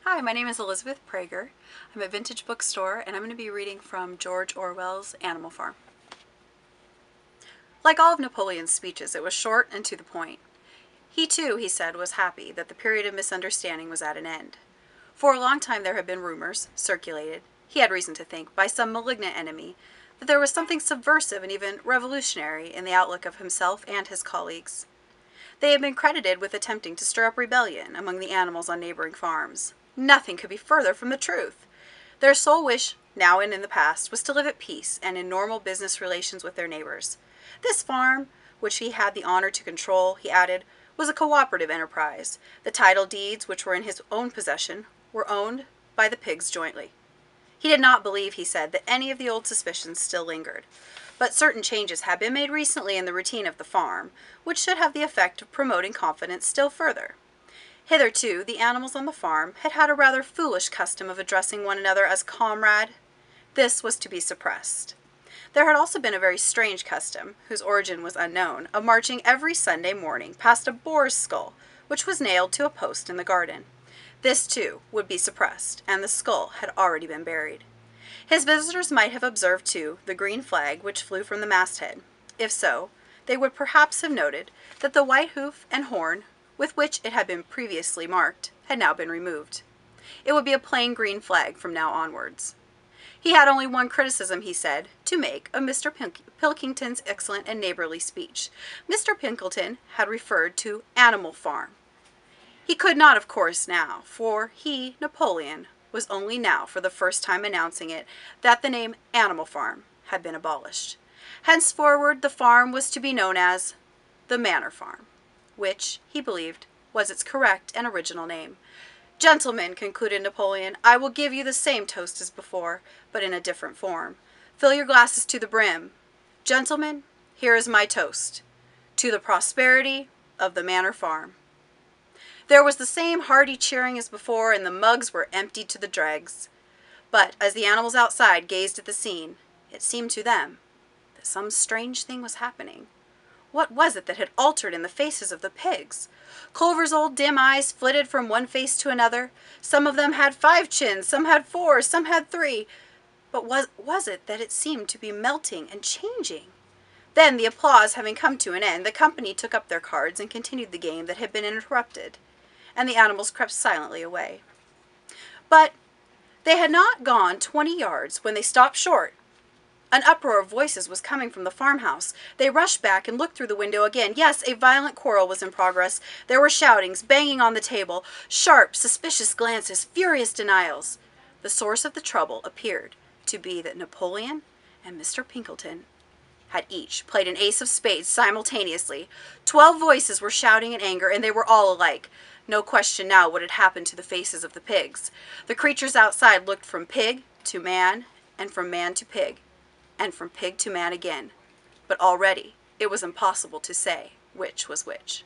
Hi, my name is Elizabeth Prager. I'm at Vintage Bookstore and I'm going to be reading from George Orwell's Animal Farm. Like all of Napoleon's speeches, it was short and to the point. He too, he said, was happy that the period of misunderstanding was at an end. For a long time there had been rumors, circulated, he had reason to think, by some malignant enemy, that there was something subversive and even revolutionary in the outlook of himself and his colleagues. They had been credited with attempting to stir up rebellion among the animals on neighboring farms. Nothing could be further from the truth. Their sole wish, now and in the past, was to live at peace and in normal business relations with their neighbors. This farm, which he had the honor to control, he added, was a cooperative enterprise. The title deeds, which were in his own possession, were owned by the pigs jointly. He did not believe, he said, that any of the old suspicions still lingered. But certain changes had been made recently in the routine of the farm, which should have the effect of promoting confidence still further. Hitherto, the animals on the farm had had a rather foolish custom of addressing one another as comrade. This was to be suppressed. There had also been a very strange custom, whose origin was unknown, of marching every Sunday morning past a boar's skull, which was nailed to a post in the garden. This, too, would be suppressed, and the skull had already been buried. His visitors might have observed, too, the green flag which flew from the masthead. If so, they would perhaps have noted that the white hoof and horn, with which it had been previously marked, had now been removed. It would be a plain green flag from now onwards. He had only one criticism, he said, to make of Mr. Pilkington's excellent and neighborly speech. Mr. Pilkington had referred to Animal Farm. He could not, of course, now, for he, Napoleon, was only now for the first time announcing it, that the name Animal Farm had been abolished. Henceforward the farm was to be known as the Manor Farm, which, he believed, was its correct and original name. Gentlemen, concluded Napoleon, I will give you the same toast as before, but in a different form. Fill your glasses to the brim. Gentlemen, here is my toast, to the prosperity of the Manor Farm. There was the same hearty cheering as before, and the mugs were emptied to the dregs. But as the animals outside gazed at the scene, it seemed to them that some strange thing was happening. What was it that had altered in the faces of the pigs? Clover's old dim eyes flitted from one face to another. Some of them had 5 chins, some had 4, some had 3. But was it that it seemed to be melting and changing? Then, the applause having come to an end, the company took up their cards and continued the game that had been interrupted, and the animals crept silently away. But they had not gone 20 yards when they stopped short. An uproar of voices was coming from the farmhouse. They rushed back and looked through the window again. Yes, a violent quarrel was in progress. There were shoutings, banging on the table, sharp, suspicious glances, furious denials. The source of the trouble appeared to be that Napoleon and Mr. Pilkington had each played an ace of spades simultaneously. 12 voices were shouting in anger, and they were all alike. No question now what had happened to the faces of the pigs. The creatures outside looked from pig to man, and from man to pig, and from pig to man again. But already it was impossible to say which was which.